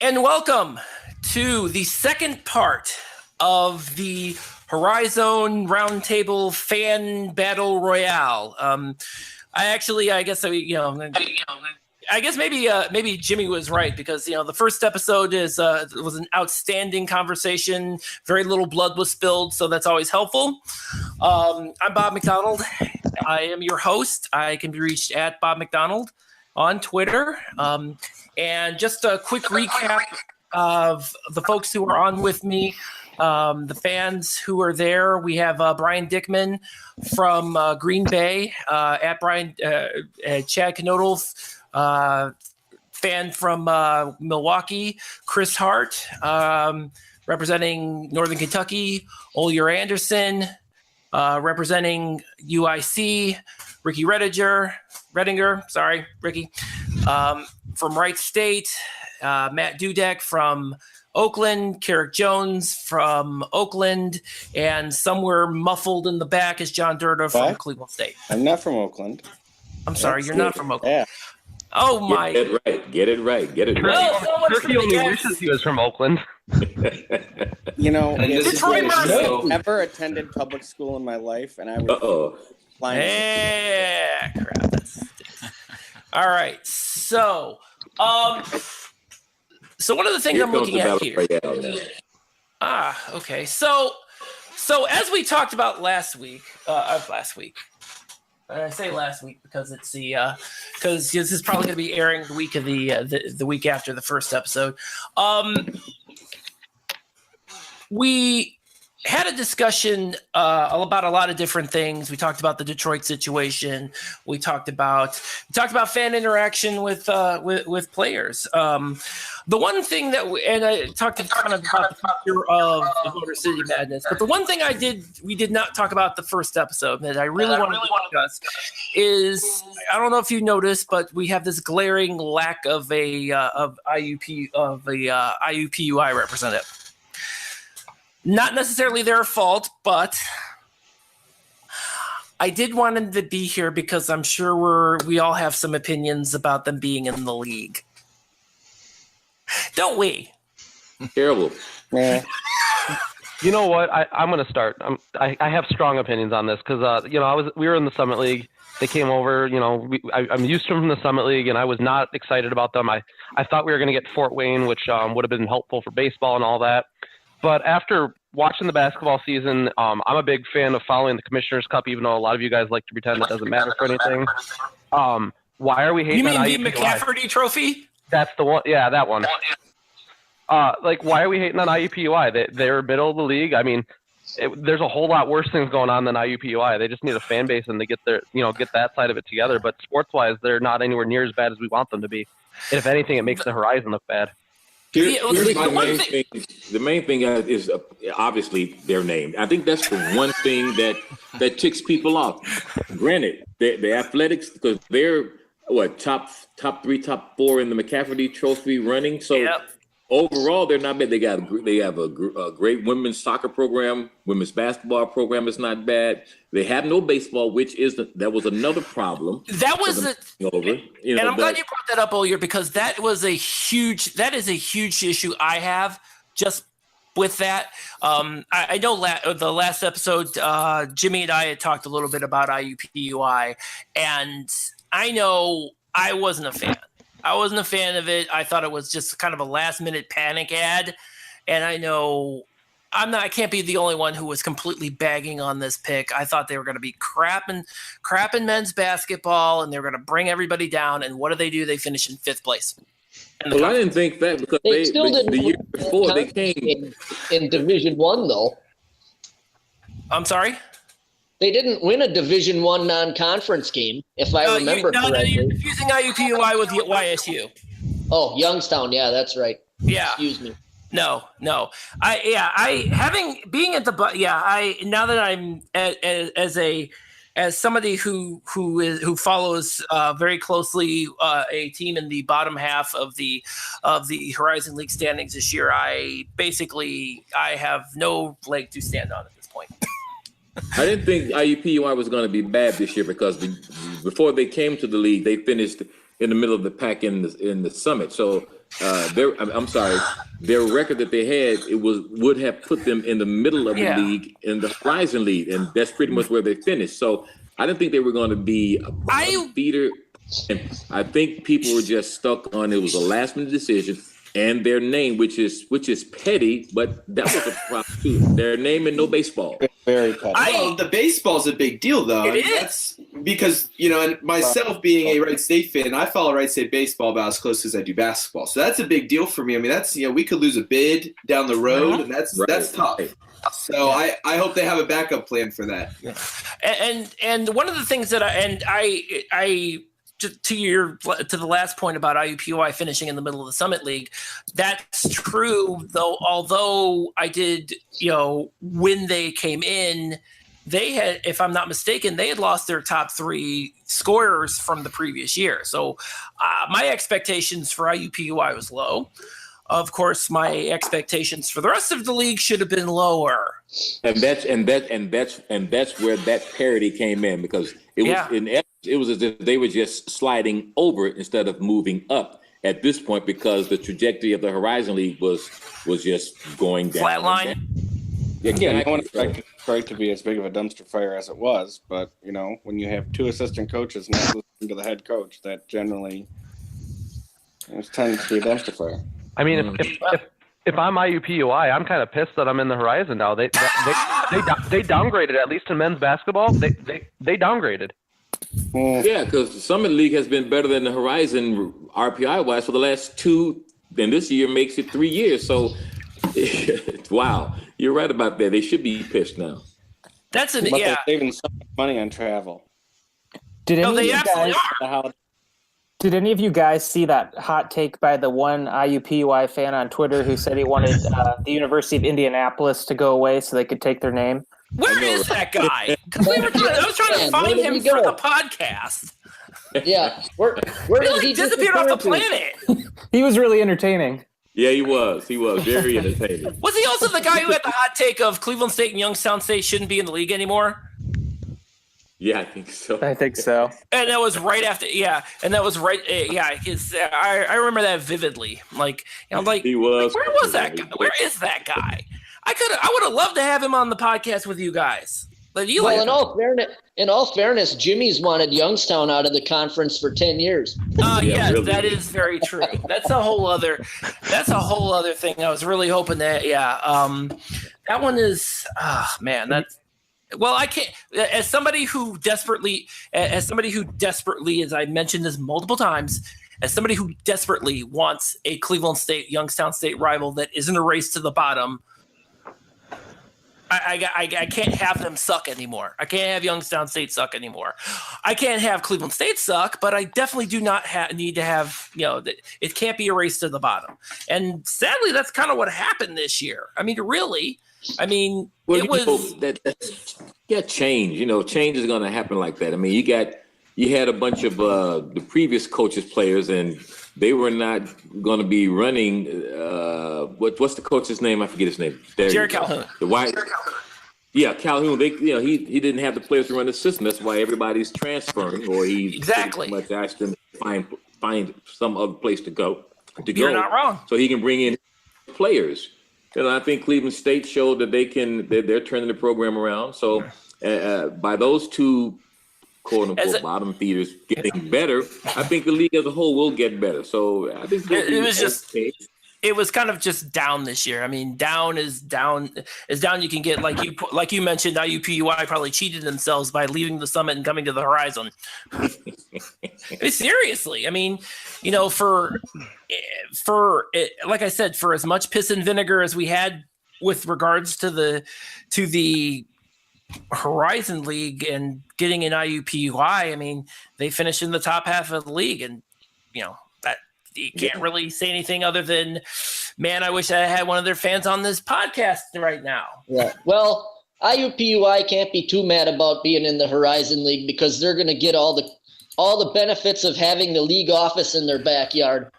And welcome to the second part of the HoriZone Roundtable Fan Battle Royale. I guess maybe Jimmy was right because the first episode was an outstanding conversation. Very little blood was spilled, so that's always helpful. I'm Bob McDonald. I am your host. I can be reached at Bob McDonald on Twitter. And just a quick recap of the folks who are on with me, the fans who are there. We have Brian Dickman from Green Bay, at Brian, Chad Knodel, fan from Milwaukee, Chris Hart, representing Northern Kentucky, Olier Anderson, representing UIC, Ricky Redinger, sorry, Ricky. From Wright State, Matt Dudek from Oakland, Carrick Jones from Oakland, and somewhere muffled in the back is John Durda from Cleveland State. I'm not from Oakland. I'm sorry, you're not from Oakland. Yeah. Oh my! Get it right. Turkey only wishes he was from Oakland. Detroit Mercy. I've never attended public school in my life, and I was flying. Yeah, crap. That's all right. So one of the things I'm looking at here. Okay. So as we talked about last week. I say last week because it's because this is probably going to be airing the week of the week after the first episode. We had a discussion about a lot of different things. We talked about the Detroit situation. We talked about fan interaction with players. The one thing and I talked kind of about the future of the Motor City Madness. But the one thing we did not talk about the first episode that I really want to discuss is, I don't know if you noticed, but we have this glaring lack of IUPUI representative. Not necessarily their fault, but I did want them to be here because I'm sure we all have some opinions about them being in the league. Don't we? Terrible. Yeah. You know what? I'm going to start. I have strong opinions on this because we were in the Summit League. They came over. I'm used to them from the Summit League, and I was not excited about them. I thought we were going to get Fort Wayne, which would have been helpful for baseball and all that. But after watching the basketball season, I'm a big fan of following the Commissioner's Cup, even though a lot of you guys like to pretend it doesn't matter for anything. Why are we hating on IUPUI? You mean the McCafferty Trophy? That's the one. Yeah, that one. Why are we hating on IUPUI? They're middle of the league. I mean, there's a whole lot worse things going on than IUPUI. They just need a fan base and they get get that side of it together. But sports-wise, they're not anywhere near as bad as we want them to be. And if anything, it makes the Horizon look bad. The main thing is obviously their name. I think that's the one thing that ticks people off. Granted, the athletics, because they're top 3, top 4 in the McCafferty Trophy running. So overall, they're not bad. They have a great women's soccer program. Women's basketball program is not bad. They have no baseball, that was another problem. That was and I'm glad you brought that up, Olier, because that is a huge issue I have just with that. I know the last episode, Jimmy and I had talked a little bit about IUPUI, and I know I wasn't a fan. I wasn't a fan of it. I thought it was just kind of a last-minute panic ad, and I know I can't be the only one who was completely bagging on this pick. I thought they were going to be crap in men's basketball, and they were going to bring everybody down. And what do? They finish in 5th place. Well, I didn't think that because they still didn't the year before they came in Division One, though. I'm sorry. They didn't win a Division One non-conference game, if I remember correctly. No, you're confusing IUPUI with YSU. Oh, Youngstown. Yeah, that's right. Yeah. Excuse me. No. Now that I'm as somebody who follows very closely a team in the bottom half of the Horizon League standings this year, I have no leg to stand on at this point. I didn't think IUPUI was going to be bad this year because before they came to the league, they finished in the middle of the pack in the Summit. So I'm sorry, their record that they had would have put them in the middle of the league in the HoriZone League, and that's pretty much where they finished. So I didn't think they were going to be a bottom feeder, and I think people were just stuck on it was a last minute decision. And their name, which is petty, but that was a problem too. Their name and no baseball. Very petty. Well, the baseball's a big deal, though. That's because, and myself being a Wright State fan, I follow Wright State baseball about as close as I do basketball. So that's a big deal for me. I mean, that's we could lose a bid down the road, and that's tough. So I hope they have a backup plan for that. And one of the things that I to the last point about IUPUI finishing in the middle of the Summit League, that's true. Though, although I did, when they came in, they had, if I'm not mistaken, they had lost their top 3 scorers from the previous year. So my expectations for IUPUI was low. Of course, my expectations for the rest of the league should have been lower. And that's where that parity came in, because it was as if they were just sliding over instead of moving up at this point, because the trajectory of the HoriZone League was just going down. Flatline. I don't expect it to be as big of a dumpster fire as it was, but when you have 2 assistant coaches not listening to the head coach, that generally tends to be a dumpster fire. I mean, if I'm IUPUI, I'm kind of pissed that I'm in the HoriZone now. They downgraded, at least in men's basketball. They downgraded. Yeah, because the Summit League has been better than the HoriZone RPI wise for the last 2. Then this year makes it 3 years. So, wow, you're right about that. They should be pissed now. But they're saving so much money on travel. They absolutely are. Did any of you guys see that hot take by the one IUPUI fan on Twitter who said he wanted the University of Indianapolis to go away so they could take their name? Where is that guy? Because I was trying to find him for the podcast. Yeah. Where did he disappear off the planet? He was really entertaining. Yeah, he was. He was very entertaining. Was he also the guy who had the hot take of Cleveland State and Youngstown State shouldn't be in the league anymore? Yeah, I think so. And that was right after, and that was right, I remember that vividly. I'm like, he was. Where was that guy? Where is that guy? I would have loved to have him on the podcast with you guys. But in all fairness, Jimmy's wanted Youngstown out of the conference for 10 years. Really. That is very true. That's a whole other thing. I was really hoping that, that one is, well, I can't. As somebody who desperately, as I mentioned this multiple times, as somebody who desperately wants a Cleveland State Youngstown State rival that isn't a race to the bottom, I can't have them suck anymore. I can't have Youngstown State suck anymore. I can't have Cleveland State suck, but I definitely do not need to have, it can't be a race to the bottom. And sadly, that's kind of what happened this year. I mean, really. I mean, it was change. Change is going to happen like that. I mean, you had a bunch of the previous coaches' players, and they were not going to be running. What's the coach's name? I forget his name. Jared Calhoun. Calhoun. He didn't have the players to run the system. That's why everybody's transferring, or he's exactly much asked them to find some other place to go. You're not wrong. So he can bring in players. I think Cleveland State showed that they're turning the program around. So by those 2 quote unquote bottom feeders getting better, I think the league as a whole will get better. So I think it was kind of just down this year. I mean, down is down. You can get, like you mentioned, IUPUI probably cheated themselves by leaving the Summit and coming to the HoriZone. Seriously, I mean, for like I said, for as much piss and vinegar as we had with regards to the HoriZone League and getting an IUPUI, I mean, they finished in the top half of the league, and that you can't really say anything other than, man, I wish I had one of their fans on this podcast right now. Yeah. Well, IUPUI can't be too mad about being in the HoriZone League because they're going to get all the benefits of having the league office in their backyard.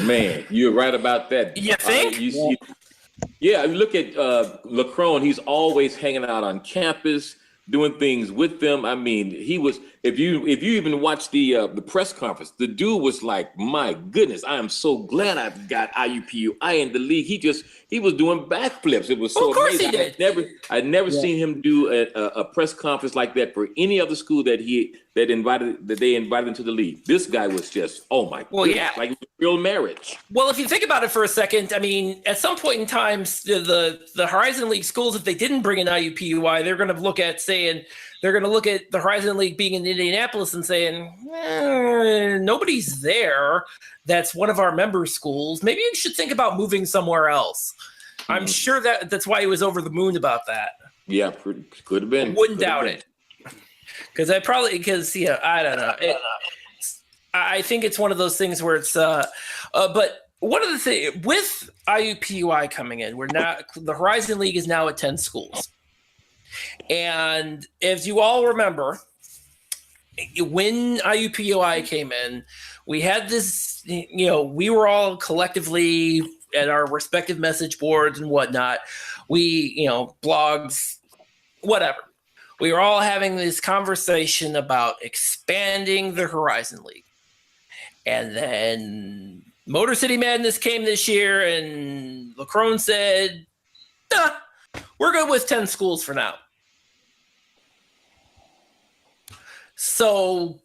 Man, you're right about that. You think? Look at LaCrone. He's always hanging out on campus, doing things with them. I mean, if you even watch the press conference, the dude was like, "My goodness, I am so glad I've got IUPUI in the league." He was doing backflips. It was so Of course amazing. he did. I'd never seen him do a press conference like that for any other school that they invited into the league. This guy was just, oh my goodness, yeah. like real marriage. Well, if you think about it for a second, I mean, at some point in time, the Horizon League schools, if they didn't bring in IUPUI, they're going to look at the Horizon League being in Indianapolis and saying, nobody's there. That's one of our member schools. Maybe you should think about moving somewhere else. I'm sure that's why he was over the moon about that. Yeah, could have been. Wouldn't doubt it. I don't know. I think it's one of those things where it's, but one of the things with IUPUI coming in, the Horizon League is now at 10 schools. And as you all remember, when IUPUI came in, we had this, we were all collectively at our respective message boards and whatnot. We, blogs, whatever. We were all having this conversation about expanding the Horizon League. And then Motor City Madness came this year, and Lacrone said, we're good with 10 schools for now. So,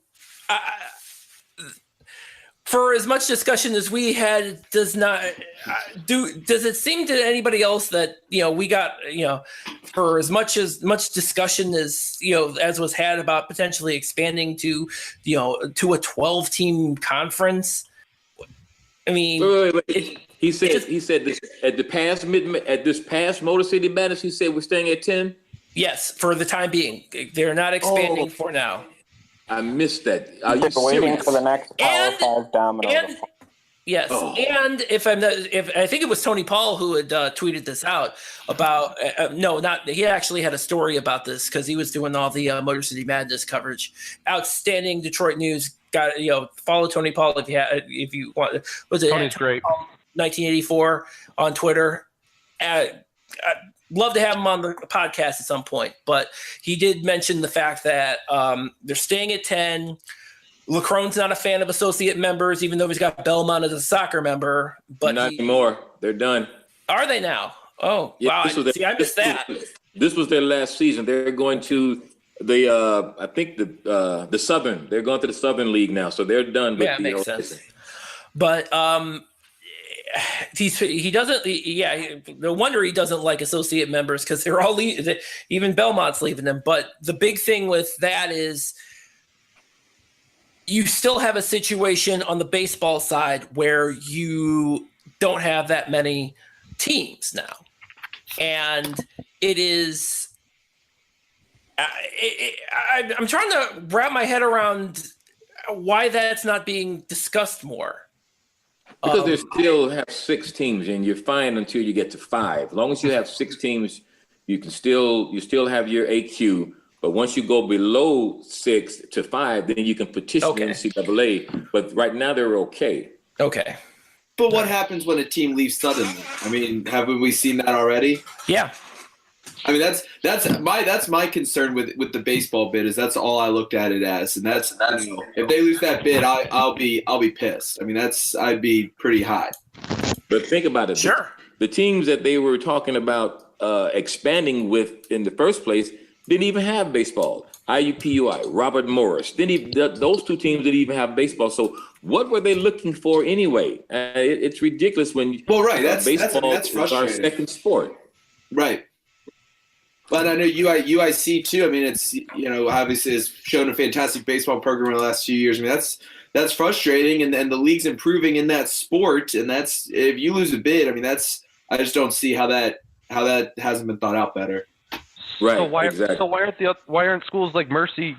for as much discussion as we had, does it seem to anybody else that we got for as much discussion as as was had about potentially expanding to to a 12-team conference? I mean, wait. He said this at this past Motor City Madness. He said we're staying at 10. Yes, for the time being, they're not expanding for now. I missed that. Are you waiting serious? for the next Power 5 domino? Yes, and if I think it was Tony Paul who had tweeted this out about he actually had a story about this because he was doing all the Motor City Madness coverage. Outstanding Detroit news. Follow Tony Paul if you want. Was it Tony's great? 1984 on Twitter. I'd love to have him on the podcast at some point, but he did mention the fact that they're staying at 10. Lacrone's not a fan of associate members, even though he's got Belmont as a soccer member. But not anymore. They're done. Are they now? Oh, yeah, wow. I missed that. This was their last season. They're going to the Southern. They're going to the Southern League now, so they're done. Yeah, it makes sense. But he doesn't. Yeah, no wonder he doesn't like associate members because they're all even Belmont's leaving them. But the big thing with that is you still have a situation on the baseball side where you don't have that many teams now, and it is. I'm trying to wrap my head around why that's not being discussed more. Because they still have 6 teams, and you're fine until you get to 5. As long as you have 6 teams, you still have your AQ. But once you go below 6 to 5, then you can petition the NCAA. But right now they're okay. Okay. But what happens when a team leaves suddenly? I mean, haven't we seen that already? Yeah. I mean, that's my concern with the baseball bid is that's all I looked at it as, and that's if they lose that bid, I'll be pissed. I mean, I'd be pretty hot. But think about it. Sure. The teams that they were talking about expanding with in the first place didn't even have baseball. IUPUI, Robert Morris, those 2 teams didn't even have baseball. So what were they looking for anyway? It's ridiculous when baseball is our second sport. Right. But I know UIC too. I mean, it's obviously has shown a fantastic baseball program in the last few years. I mean, that's frustrating, and the league's improving in that sport. And that's if you lose a bid, I mean, I just don't see how that hasn't been thought out better. Right. So why aren't schools like Mercy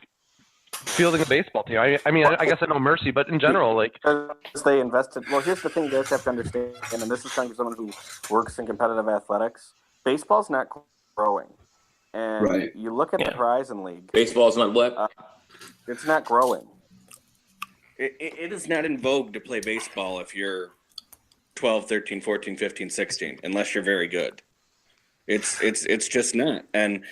fielding a baseball team? I mean, I guess I know Mercy, but in general, like because they invested. Well, here's the thing you guys have to understand, and this is coming from someone who works in competitive athletics. Baseball's not growing. And you look at the Horizon League. Baseball's not what? It's not growing. It is not in vogue to play baseball if you're 12, 13, 14, 15, 16, unless you're very good. It's just not. And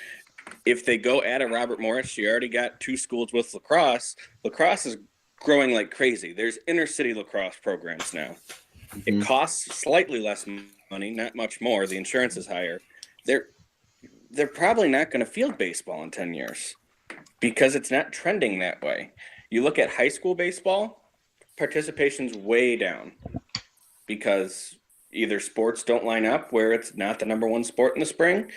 if they go add a Robert Morris, you already got 2 schools with lacrosse. Lacrosse is growing like crazy. There's inner city lacrosse programs now. It costs slightly less money, not much more. The insurance is higher. They're probably not going to field baseball in 10 years because it's not trending that way. You look at high school baseball, participation's way down because either sports don't line up where it's not the number 1 sport in the spring,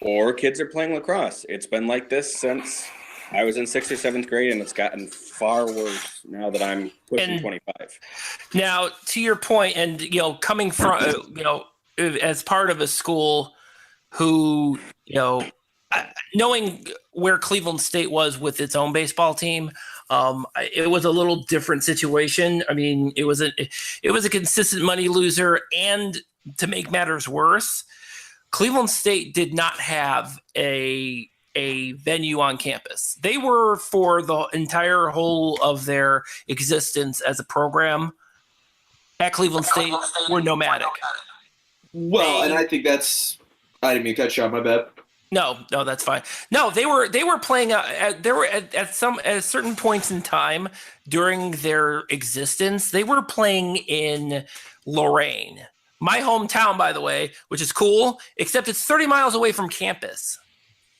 or kids are playing lacrosse. It's been like this since I was in 6th or 7th grade, and it's gotten far worse now that I'm pushing 25. Now, to your point, and coming from as part of a school who knowing where Cleveland State was with its own baseball team, it was a little different situation. I mean, it was a consistent money loser, and to make matters worse, Cleveland State did not have a venue on campus. They were, for the entire whole of their existence as a program at Cleveland State, were nomadic. Well, and I think that's, I didn't mean to cut you off, my bad. No, that's fine. No, they were playing. They were at certain points in time during their existence. They were playing in Lorain, my hometown, by the way, which is cool. Except it's 30 miles away from campus.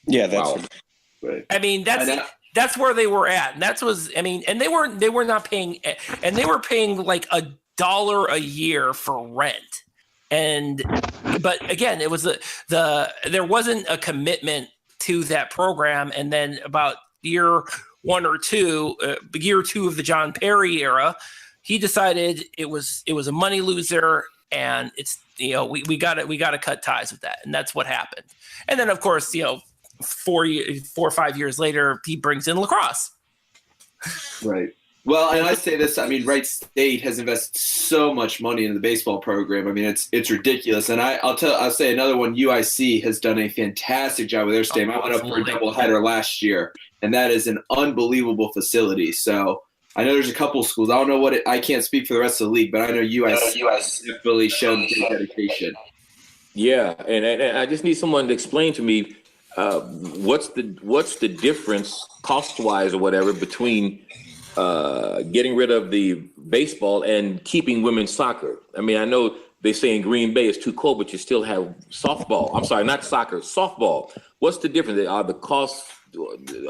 Yeah, that's right. I mean, that's where they were at. And and they were not paying, and they were paying like $1 a year for rent. But again, it was there wasn't a commitment to that program. And then about year 1 or 2, year 2 of the John Perry era, he decided it was a money loser, and it's we got to cut ties with that, and that's what happened. And then of course 4 or 5 years later, he brings in lacrosse. Right. Well, and I say this, I mean, Wright State has invested so much money in the baseball program. I mean, it's ridiculous. And I'll say another one, UIC has done a fantastic job with their stadium. I went up for a doubleheader last year, and that is an unbelievable facility. So I know there's a couple of schools. I don't know I can't speak for the rest of the league, but I know UIC definitely shown great dedication. Yeah, and I just need someone to explain to me what's the difference cost-wise or whatever between getting rid of the baseball and keeping women's soccer. I mean, I know they say in Green Bay it's too cold, but you still have softball. I'm sorry, not soccer, softball. What's the difference? Are the costs,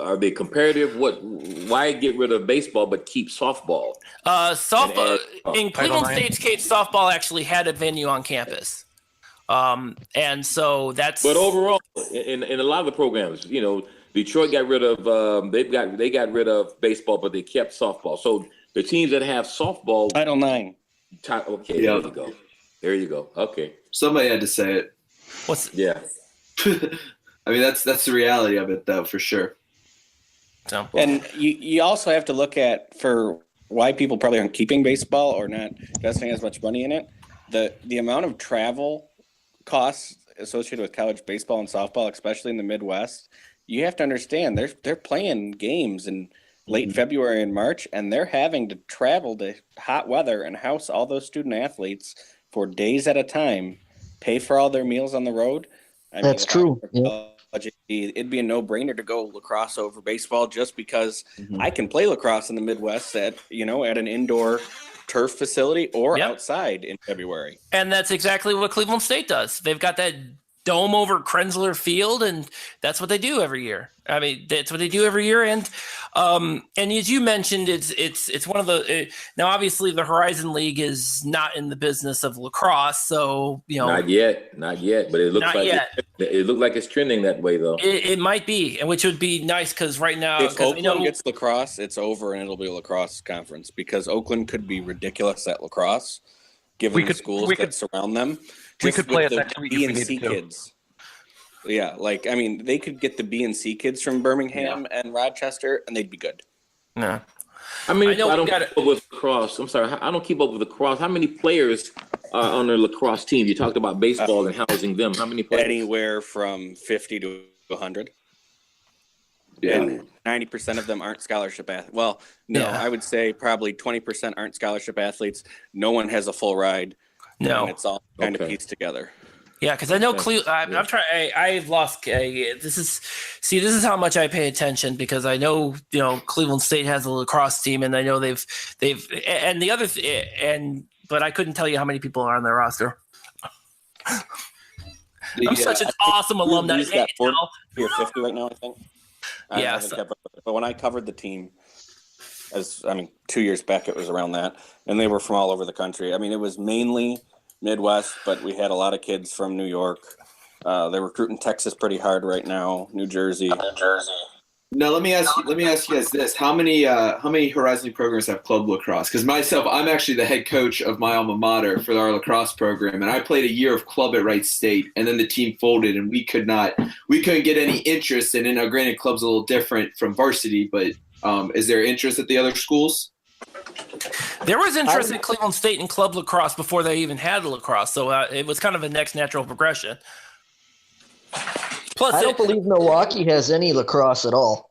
are they comparative? Why get rid of baseball but keep softball? Softball in Cleveland State's case, softball actually had a venue on campus. And so that's. But overall, in a lot of the programs, Detroit got rid of they got rid of baseball, but they kept softball. So the teams that have softball, Title IX. Okay, yeah. There you go. Okay. Somebody had to say it. Yeah. I mean, that's the reality of it, though, for sure. So. And you also have to look at for why people probably aren't keeping baseball or not investing as much money in it. The amount of travel costs associated with college baseball and softball, especially in the Midwest. You have to understand they're playing games in late February and March, and they're having to travel to hot weather and house all those student athletes for days at a time, pay for all their meals on the road. That's true. Yeah. It'd be a no-brainer to go lacrosse over baseball just because I can play lacrosse in the Midwest at an indoor turf facility or outside in February. And that's exactly what Cleveland State does. They've got that dome over Krensler Field, and that's what they do every year. I mean, that's what they do every year. And as you mentioned, it's one of the now obviously the HoriZone League is not in the business of lacrosse, so not yet, but it looks like it's trending that way though. It might be, and which would be nice because right now, if Oakland gets lacrosse, it's over and it'll be a lacrosse conference because Oakland could be ridiculous at lacrosse, given the schools that surround them. We could play it next week if we needed to. Kids. Yeah, they could get the B and C kids from Birmingham and Rochester, and they'd be good. No. I mean, I don't keep up with lacrosse. I'm sorry, I don't keep up with lacrosse. How many players are on the lacrosse team? You talked about baseball and housing them. How many players? Anywhere from 50 to 100. Yeah. And 90% of them aren't scholarship athletes. Well, no, I would say probably 20% aren't scholarship athletes. No one has a full ride. No. And it's all kind of pieced together. Yeah, because I know I'm trying. I've lost. This is how much I pay attention, because I know Cleveland State has a lacrosse team, and I know they've and the other but I couldn't tell you how many people are on their roster. I'm such an awesome alumni. He's got 40 or 50 right now, I think. Yeah. But when I covered the team, 2 years back, it was around that, and they were from all over the country. I mean, it was mainly Midwest, but we had a lot of kids from New York. They're recruiting Texas pretty hard right now. New Jersey. Now let me ask you guys this: how many HoriZone programs have club lacrosse? Because myself, I'm actually the head coach of my alma mater for our lacrosse program, and I played a year of club at Wright State, and then the team folded, and we couldn't get any interest. And granted, club's a little different from varsity, but is there interest at the other schools? There was interest in Cleveland State in club lacrosse before they even had lacrosse, so it was kind of a next natural progression. Plus, I don't believe Milwaukee has any lacrosse at all.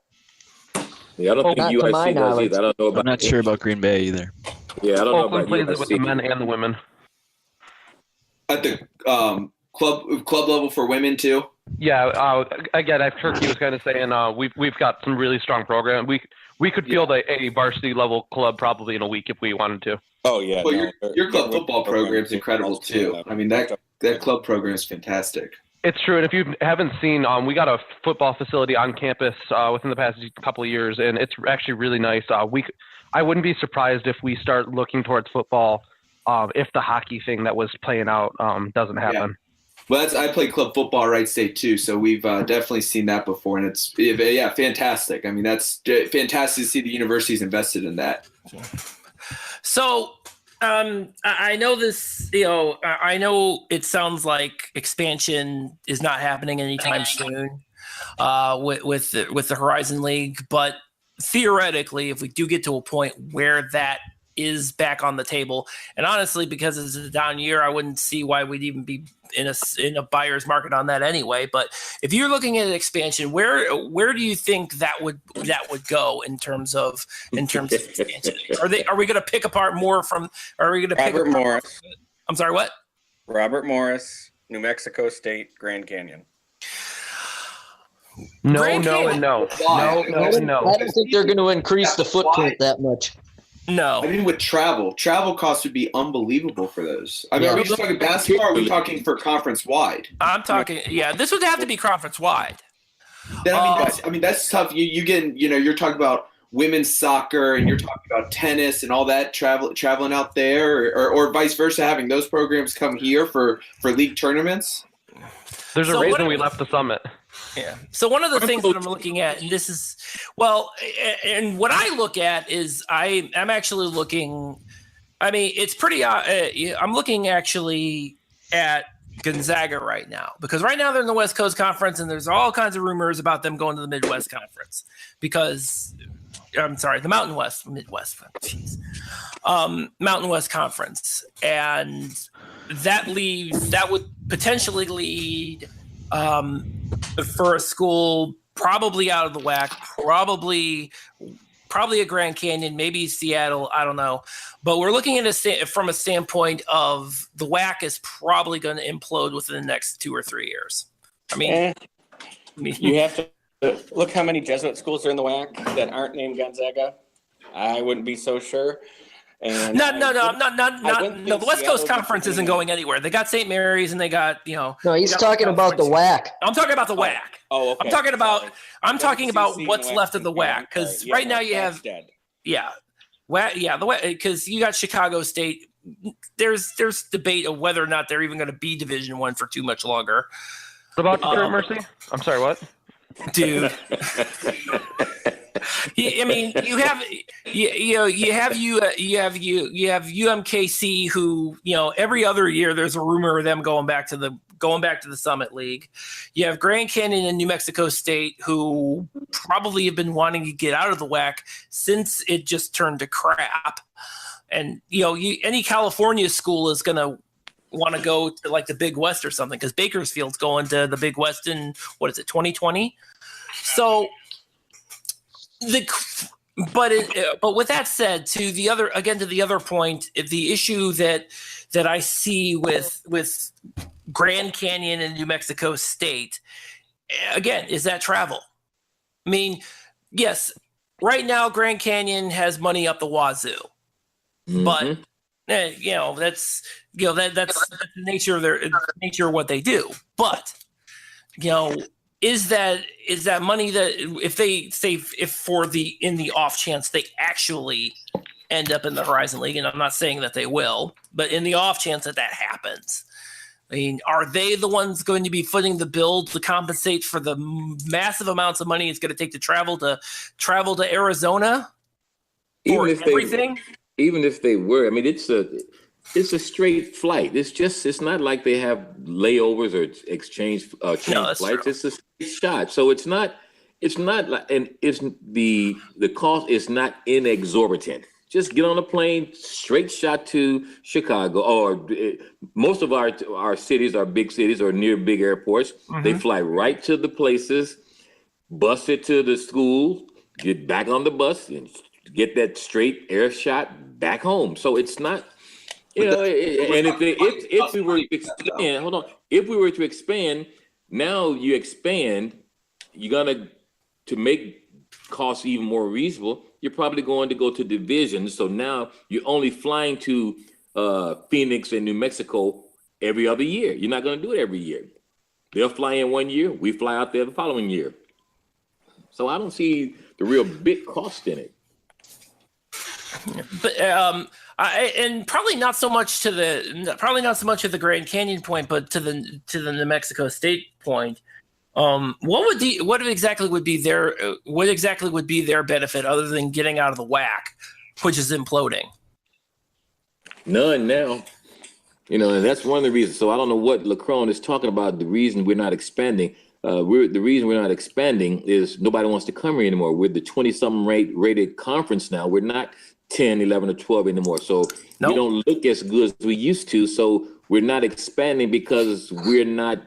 Yeah, I don't think UIC does either. I don't know about. I'm not sure about Green Bay either. Yeah, I don't know Oakland about plays it with the men and the women. At the club level for women too. Yeah, again, I've heard he was kind of saying we've got some really strong program. We could field a varsity level club probably in a week if we wanted to. Oh yeah. Well, your club football program is incredible too. I mean that club program is fantastic. It's true, and if you haven't seen, we got a football facility on campus within the past couple of years, and it's actually really nice. I wouldn't be surprised if we start looking towards football if the hockey thing that was playing out doesn't happen. Yeah. Well, I played club football at Wright State too, so we've definitely seen that before, and it's fantastic. I mean, that's fantastic to see the university's invested in that. So I know this. I know it sounds like expansion is not happening anytime soon with the HoriZone League, but theoretically, if we do get to a point where that is back on the table, and honestly, because it's a down year, I wouldn't see why we'd even be in a buyer's market on that anyway. But if you're looking at an expansion, where do you think that would go in terms of expansion? Are we going to pick apart more from? Are we going to pick Robert apart? Morris? I'm sorry, what? Robert Morris, New Mexico State, Grand Canyon. No. I don't think they're going to increase the footprint that much. No. I mean, with travel costs would be unbeliable for those. I mean, are we just talking basketball, or are we talking for conference wide? I'm talking. Yeah, this would have to be conference wide. Then, that's tough. You get, you're talking about women's soccer, and you're talking about tennis and all that traveling out there, or vice versa, having those programs come here for league tournaments. There's a reason we left the summit. Yeah. So one of the things that I'm looking at, and this is, and what I look at is I'm actually looking, it's pretty, I'm looking actually at Gonzaga right now, because right now they're in the West Coast Conference, and there's all kinds of rumors about them going to the Midwest Conference the Mountain West Conference. And that would potentially lead for a school probably out of the WAC, probably a Grand Canyon, maybe Seattle, I don't know. But we're looking at it from a standpoint of the WAC is probably going to implode within the next 2 or 3 years. You have to look how many Jesuit schools are in the WAC that aren't named Gonzaga. I wouldn't be so sure. And no. The West Coast Conference isn't going anywhere. They got St. Mary's, and they got No, he's talking about the WAC. I'm talking about the WAC. Oh, okay. I'm talking about what's left of the WAC, because right now you have the WAC, because you got Chicago State. There's debate of whether or not they're even going to be Division I for too much longer. What about Mercy? I'm sorry, what? Dude. You have UMKC, who every other year there's a rumor of them going back to the Summit League. You have Grand Canyon and New Mexico State, who probably have been wanting to get out of the WAC since it just turned to crap. And any California school is going to want to go to like the Big West or something, because Bakersfield's going to the Big West in 2020. So. But with that said, to the other point, the issue that I see with Grand Canyon and New Mexico State, again, is that travel? I mean, yes, right now Grand Canyon has money up the wazoo, but that's the nature of nature of what they do. But is that money that if they say in the off chance they actually end up in the Horizon League, and I'm not saying that they will, but in the off chance that happens, I mean, are they the ones going to be footing the bill to compensate for the massive amounts of money it's going to take to travel to Arizona for everything? Even if they were, I mean, it's a straight flight. It's not like they have layovers or change flights. True. It's a straight shot. So it's not like, and it's the cost is not inexorbitant. Just get on a plane, straight shot to Chicago, or most of our cities are big cities or near big airports. Mm-hmm. They fly right to the places, bus it to the school, get back on the bus, and get that straight air shot back home. So it's not, and if we were to expand, if we were to expand, now you expand, you're gonna to make costs even more reasonable. You're probably going to go to divisions. So now you're only flying to Phoenix and New Mexico every other year. You're not going to do it every year. They'll fly in one year. We fly out there the following year. So I don't see the real big cost in it. But and probably not so much to the Grand Canyon point, but to the New Mexico State point. What exactly would be their benefit other than getting out of the whack, which is imploding? None now. And that's one of the reasons. So I don't know what Lacron is talking about. The reason we're not expanding, the reason we're not expanding is nobody wants to come here anymore. We're the 20-something rated conference now. We're not 10, 11, or 12 anymore. So we don't look as good as we used to. So we're not expanding because we're not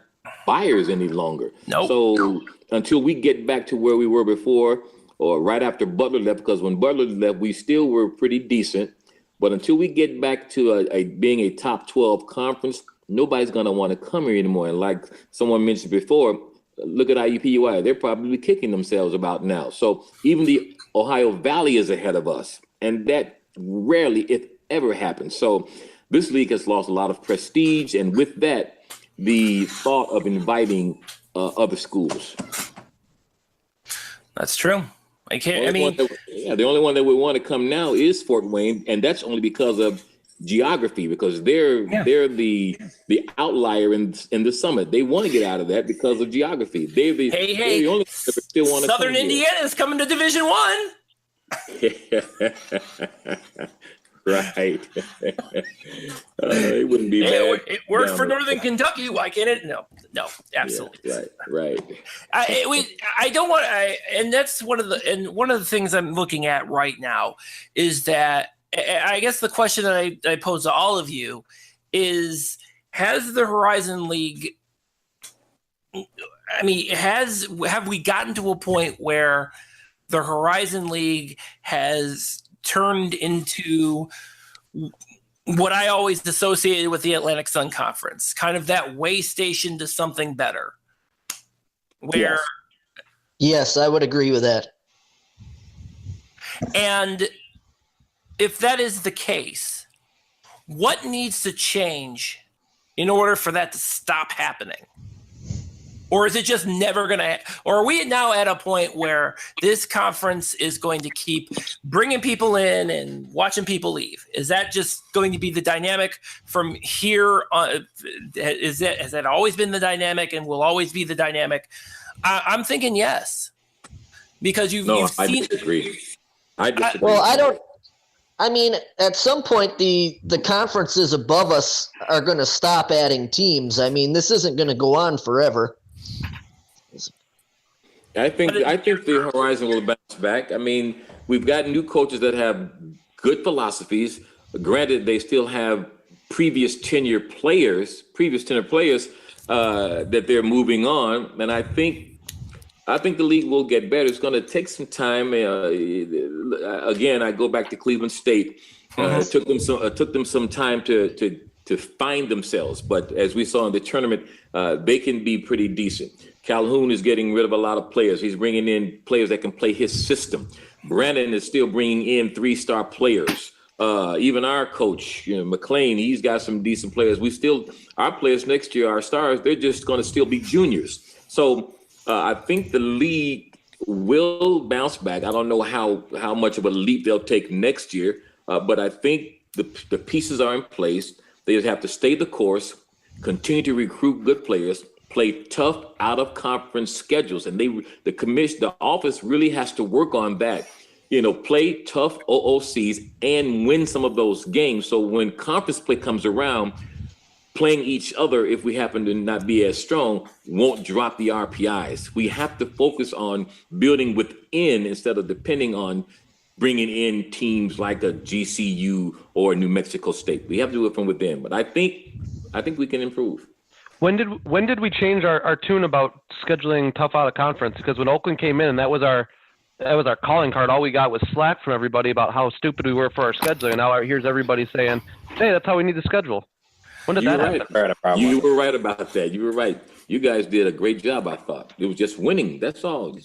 buyers any longer. So until we get back to where we were before, or right after Butler left, because when Butler left, we still were pretty decent. But until we get back to being a top 12 conference, nobody's going to want to come here anymore. And like someone mentioned before, look at IUPUI. They're probably kicking themselves about now. So even the Ohio Valley is ahead of us. And that rarely, if ever, happens. So this league has lost a lot of prestige. And with that, the thought of inviting other schools. That's true. The only one that would want to come now is Fort Wayne, and that's only because of geography, because they're the outlier in the summit. They want to get out of that because of geography. They're the only one that still want to. Southern Indiana is coming to Division I. Right. It wouldn't be bad. It worked for Northern Kentucky. Why can't it? No, absolutely. Yeah, right. I don't want. And that's one of the things I'm looking at right now is that I guess the question that I pose to all of you is: has the Horizon League? I mean, have we gotten to a point where the Horizon League has turned into what I always associated with the Atlantic Sun Conference, kind of that way station to something better? Yes, I would agree with that. And if that is the case, what needs to change in order for that to stop happening? Or is it just never going to? Or are we now at a point where this conference is going to keep bringing people in and watching people leave? Is that just going to be the dynamic from here on? Has that always been the dynamic and will always be the dynamic? I'm thinking yes, because you've seen. I disagree. Well, I don't. I mean, at some point, the conferences above us are going to stop adding teams. I mean, this isn't going to go on forever. I think the Horizon will bounce back. I mean, we've got new coaches that have good philosophies. Granted, they still have previous tenure players that they're moving on, and I think the league will get better. It's going to take some time. Again, I go back to Cleveland State. It took them some time to to find themselves. But as we saw in the tournament, they can be pretty decent. Calhoun is getting rid of a lot of players. He's bringing in players that can play his system. Brandon is still bringing in 3-star players. Even our coach, McLean, he's got some decent players. Our players next year, our stars, they're just going to still be juniors. So I think the league will bounce back. I don't know how much of a leap they'll take next year, but I think the pieces are in place. They just have to stay the course, continue to recruit good players, play tough out-of-conference schedules, and the office really has to work on that. Play tough OOCs and win some of those games. So when conference play comes around, playing each other, if we happen to not be as strong, won't drop the RPIs. We have to focus on building within instead of depending on bringing in teams like a GCU or New Mexico State. We have to do it from within. But I think we can improve. When did we change our tune about scheduling tough out of conference? Because when Oakland came in, and that was our calling card, all we got was slack from everybody about how stupid we were for our scheduling. And now here's everybody saying, hey, that's how we need to schedule. When did that happen? You were right about that. You were right. You guys did a great job, I thought. It was just winning. That's all.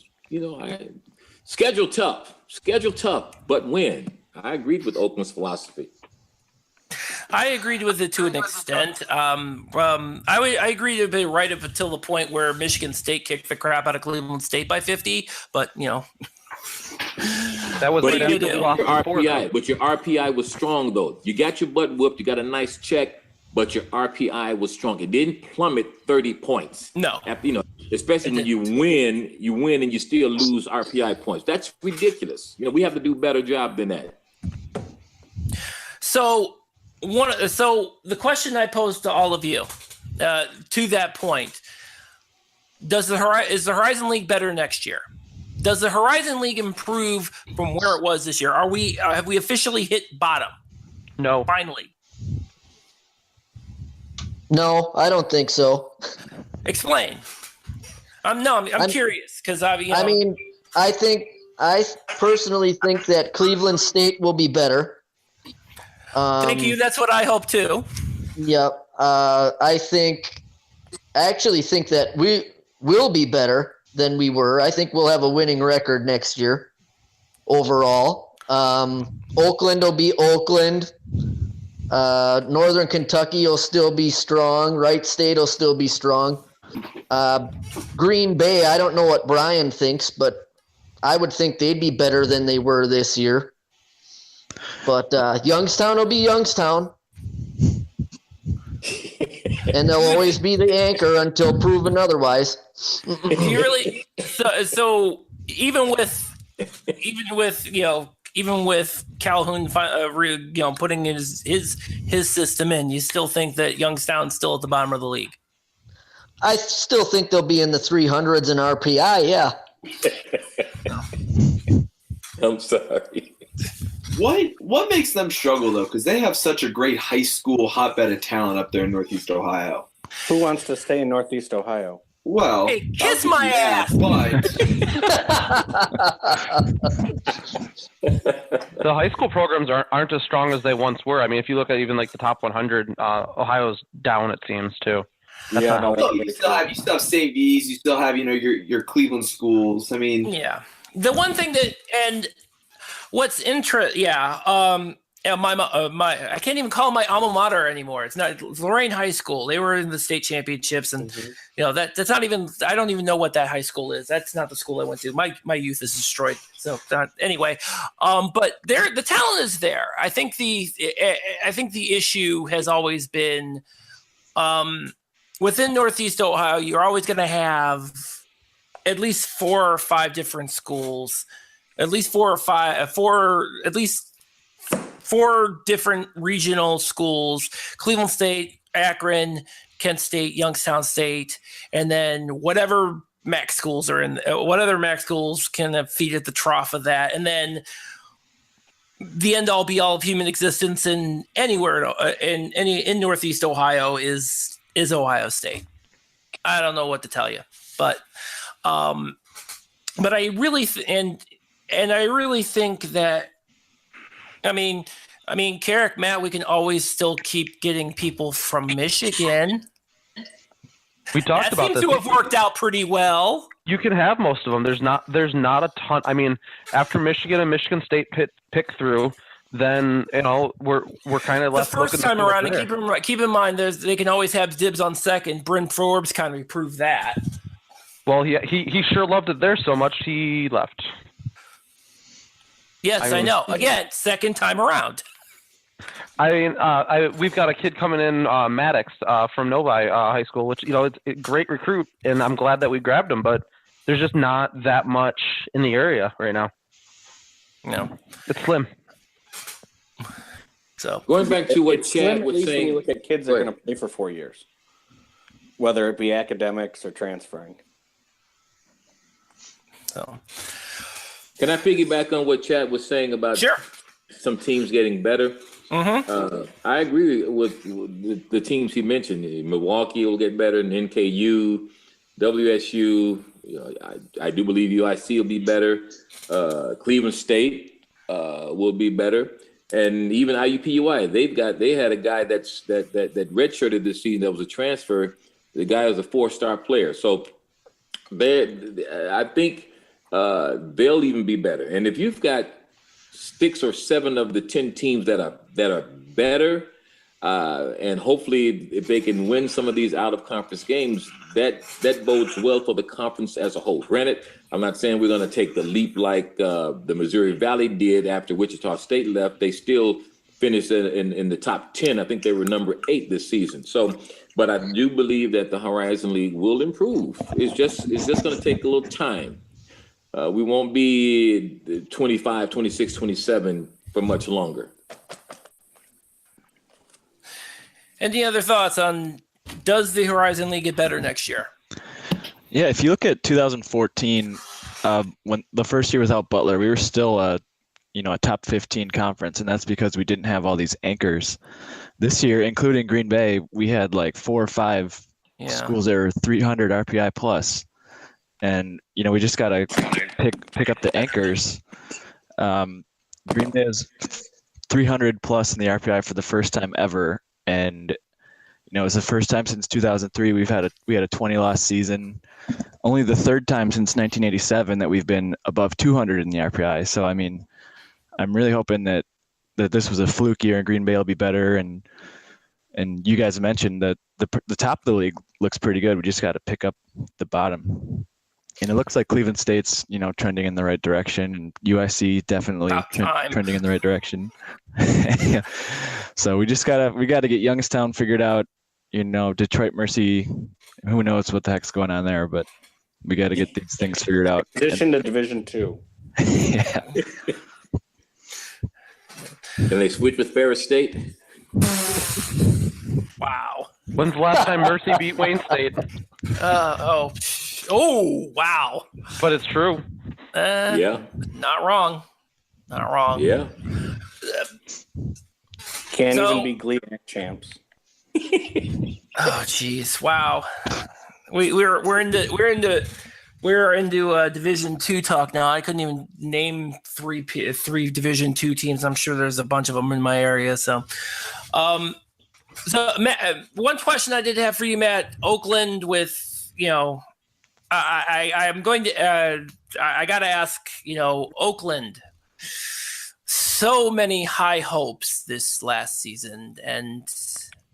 Schedule tough, but win. I agreed with Oakland's philosophy. I agreed with it to an extent. I agreed to be right up until the point where Michigan State kicked the crap out of Cleveland State by 50, but that was but your RPI was strong though. You got your butt whooped, you got a nice check, but your RPI was strong. It didn't plummet 30 points. No. Especially when you win and you still lose RPI points. That's ridiculous. We have to do a better job than that. So the question I posed to all of you, to that point, is the Horizon League better next year? Does the Horizon League improve from where it was this year? Have we officially hit bottom? No. Finally. No, I don't think so. Explain. I'm curious because I personally think that Cleveland State will be better. Thank you. That's what I hope too. Yep. I actually think that we will be better than we were. I think we'll have a winning record next year overall. Oakland will be Oakland. Northern Kentucky will still be strong. Wright State will still be strong. Green Bay, I don't know what Brian thinks, but I would think they'd be better than they were this year. But Youngstown will be Youngstown. And they'll always be the anchor until proven otherwise. You really so even with Calhoun, putting his system in, you still think that Youngstown's still at the bottom of the league? I still think they'll be in the 300s in RPI. Yeah. I'm sorry. What makes them struggle though? Because they have such a great high school hotbed of talent up there in Northeast Ohio. Who wants to stay in Northeast Ohio? Well, hey, kiss my ass. But the high school programs aren't as strong as they once were. I mean, if you look at even like the top 100, Ohio's down, it seems too. You still have St. V's. You still have your Cleveland schools. I mean, yeah. The one thing what's interesting, my I can't even call my alma mater anymore. It's Lorraine High School. They were in the state championships, and that's not even. I don't even know what that high school is. That's not the school I went to. My youth is destroyed. So anyway, but the talent is there. I think the issue has always been within Northeast Ohio. You're always going to have at least 4 or 5 different schools. At least 4 different regional schools: Cleveland State, Akron, Kent State, Youngstown State, and then whatever MAC schools are in. What other MAC schools can feed at the trough of that? And then the end all be all of human existence in anywhere in Northeast Ohio is Ohio State. I don't know what to tell you, but I really and I really think that, I mean, I mean, Carrick, Matt, we can always still keep getting people from Michigan. We talked about seems this. to have worked out pretty well. You can have most of them. There's not a ton. I mean, after Michigan and Michigan State pick through, then we're kind of left the first looking time around. And keep in mind, they can always have dibs on second. Bryn Forbes kind of proved that. Well, he sure loved it there so much he left. Yes, I know. Again, second time around. I mean, we've got a kid coming in, Maddox, from Novi High School, which it's a great recruit, and I'm glad that we grabbed him. But there's just not that much in the area right now. No, it's slim. So going back to what Chad was saying, when you look at kids that are going to play for 4 years, whether it be academics or transferring. So, can I piggyback on what Chad was saying about some teams getting better? I agree with the teams he mentioned. Milwaukee will get better, and NKU, WSU. I do believe UIC will be better. Cleveland State will be better, and even IUPUI. They had a guy that redshirted this season that was a transfer. The guy was a 4-star player, so I think they'll even be better. And if you've got 6 or 7 of the 10 teams that are better, and hopefully if they can win some of these out-of-conference games, that bodes well for the conference as a whole. Granted, I'm not saying we're going to take the leap like the Missouri Valley did after Wichita State left. They still finished in the top 10. I think they were number 8 this season. So, but I do believe that the Horizon League will improve. It's just going to take a little time. We won't be 25, 26, 27 for much longer. Any other thoughts on, does the Horizon League get better next year? Yeah, if you look at 2014, when the first year without Butler, we were still a top 15 conference, and that's because we didn't have all these anchors. This year, including Green Bay, we had like 4 or 5 schools that were 300 RPI plus. And, we just got to pick up the anchors. Green Bay is 300 plus in the RPI for the first time ever. And, it was the first time since 2003 we had a 20-loss season. Only the third time since 1987 that we've been above 200 in the RPI. So, I mean, I'm really hoping that this was a fluke year and Green Bay will be better. And you guys mentioned that the top of the league looks pretty good. We just got to pick up the bottom. And it looks like Cleveland State's, trending in the right direction, and UIC definitely trending in the right direction. Yeah. So we got to get Youngstown figured out. Detroit Mercy, who knows what the heck's going on there, but we got to get these things figured out. Addition to Division 2. Yeah. Can they switch with Ferris State? Wow. When's the last time Mercy beat Wayne State? Oh, wow. But it's true. Yeah. Not wrong. Yeah. Can't even be GLIAC champs. Oh, jeez. Wow. We're into Division 2 talk now. I couldn't even name three Division 2 teams. I'm sure there's a bunch of them in my area. So Matt, one question I did have for you, Matt. Oakland with, I'm going to. I got to ask. Oakland. So many high hopes this last season, and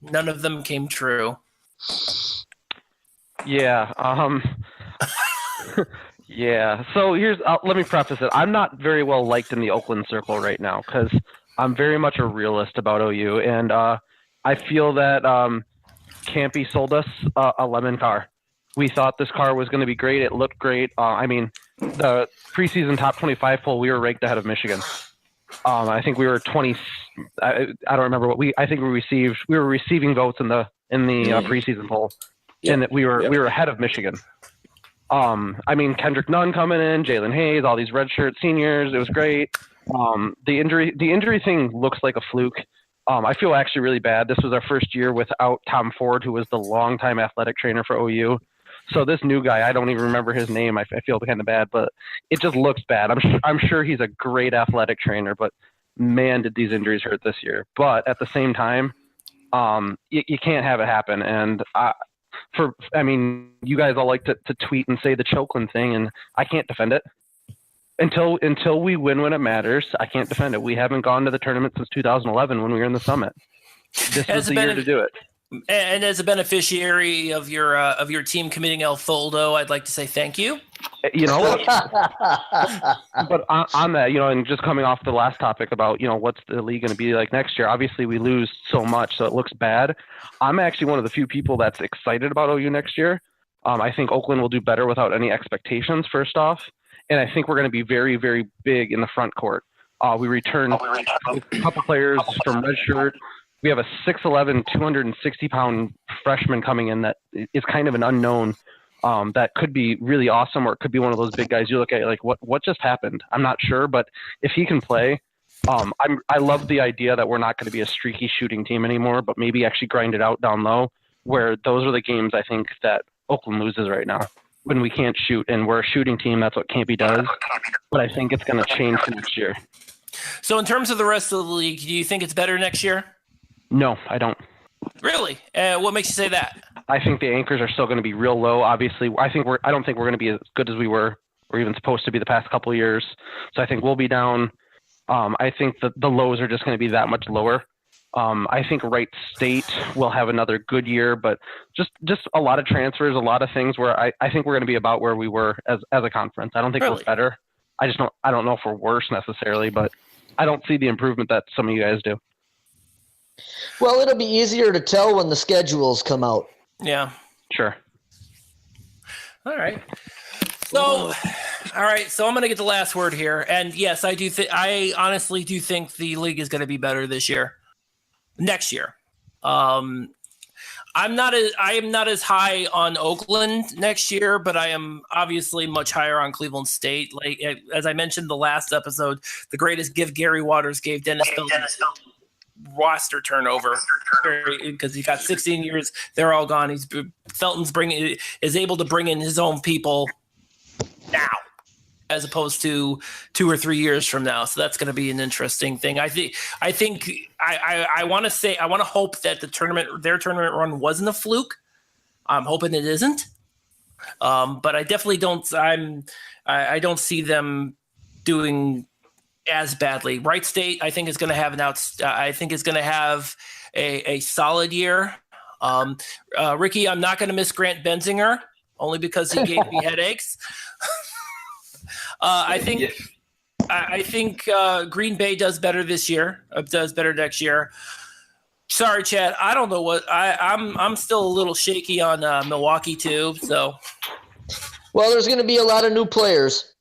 none of them came true. Yeah. Yeah. So let me preface it. I'm not very well liked in the Oakland circle right now because I'm very much a realist about OU, and I feel that Campy sold us a lemon car. We thought this car was going to be great. It looked great. I mean, the preseason top 25 poll, we were ranked ahead of Michigan. I think we were 20. I don't remember what I think we were receiving votes in the preseason poll, and that we were ahead of Michigan. I mean, Kendrick Nunn coming in, Jalen Hayes, all these redshirt seniors. It was great. The injury thing looks like a fluke. I feel actually really bad. This was our first year without Tom Ford, who was the longtime athletic trainer for OU. So this new guy, I don't even remember his name. I feel kind of bad, but it just looks bad. I'm sure he's a great athletic trainer, but man, did these injuries hurt this year. But at the same time, you can't have it happen. And you guys all like to tweet and say the Chokeland thing, and I can't defend it. Until we win when it matters, I can't defend it. We haven't gone to the tournament since 2011 when we were in the Summit. This is the year to do it. And as a beneficiary of your team committing El Foldo, I'd like to say thank you. You know, but on that, and just coming off the last topic about, what's the league going to be like next year? Obviously, we lose so much, so it looks bad. I'm actually one of the few people that's excited about OU next year. I think Oakland will do better without any expectations, first off. And I think we're going to be very, very big in the front court. We returned a couple players from redshirt. We have a 6'11", 260-pound freshman coming in that is kind of an unknown that could be really awesome, or it could be one of those big guys you look at like, what just happened? I'm not sure, but if he can play, I love the idea that we're not going to be a streaky shooting team anymore, but maybe actually grind it out down low, where those are the games I think that Oakland loses right now. When we can't shoot, and we're a shooting team, that's what Campy does. But I think it's going to change next year. So in terms of the rest of the league, do you think it's better next year? No, I don't. Really? What makes you say that? I think the anchors are still going to be real low. Obviously, I don't think we're going to be as good as we were, or even supposed to be the past couple of years. So I think we'll be down. I think the lows are just going to be that much lower. I think Wright State will have another good year, but just a lot of transfers, a lot of things where I think we're going to be about where we were as a conference. I don't think we're better. I don't know if we're worse necessarily, but I don't see the improvement that some of you guys do. Well, it'll be easier to tell when the schedules come out. Yeah. Sure. All right. So I'm going to get the last word here. And yes, I honestly do think the league is going to be better next year. I am not as high on Oakland next year, but I am obviously much higher on Cleveland State. Like, as I mentioned the last episode, the greatest gift Gary Waters gave Dennis Felton roster turnover, because he got 16 years. They're all gone. Felton's is able to bring in his own people now, as opposed to 2 or 3 years from now. So that's going to be an interesting thing. I want to hope that their tournament run wasn't a fluke. I'm hoping it isn't. But I definitely don't. I don't see them doing as badly. Wright State, I think, is going to have a solid year. Ricky, I'm not going to miss Grant Benzinger only because he gave me headaches. I think Green Bay does better this year. Does better next year. Sorry, Chad. I don't know what I'm still a little shaky on Milwaukee too. So, well, there's going to be a lot of new players.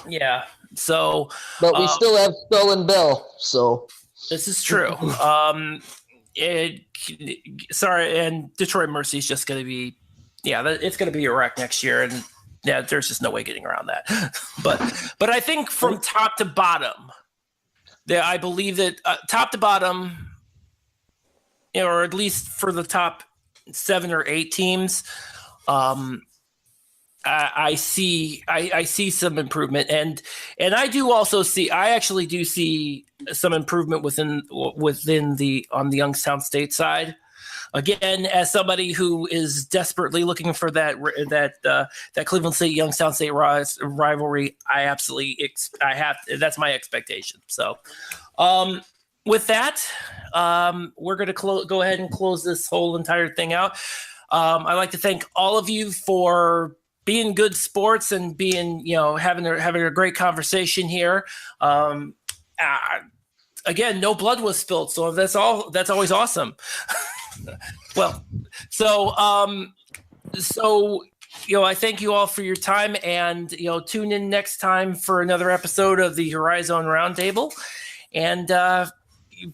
Yeah. So, but we still have Skull and Bell. So this is true. Sorry, and Detroit Mercy is just going to be, it's going to be a wreck next year, and there's just no way getting around that. But I think from top to bottom, I believe that top to bottom, or at least for the top 7 or 8 teams, I see some improvement, and I actually do see some improvement within on the Youngstown State side. Again, as somebody who is desperately looking for that Cleveland State Youngstown State rivalry, that's my expectation. So, with that, we're going to go ahead and close this whole entire thing out. I'd like to thank all of you for being good sports and being, having a great conversation here. Again, no blood was spilled, so that's always awesome. Well, so I thank you all for your time, and tune in next time for another episode of the HoriZone Roundtable, and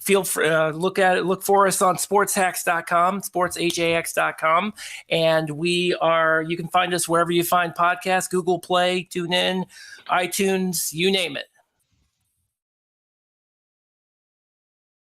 feel free look for us on sportshax.com, sportshax.com, and you can find us wherever you find podcasts, Google Play, TuneIn, iTunes, you name it.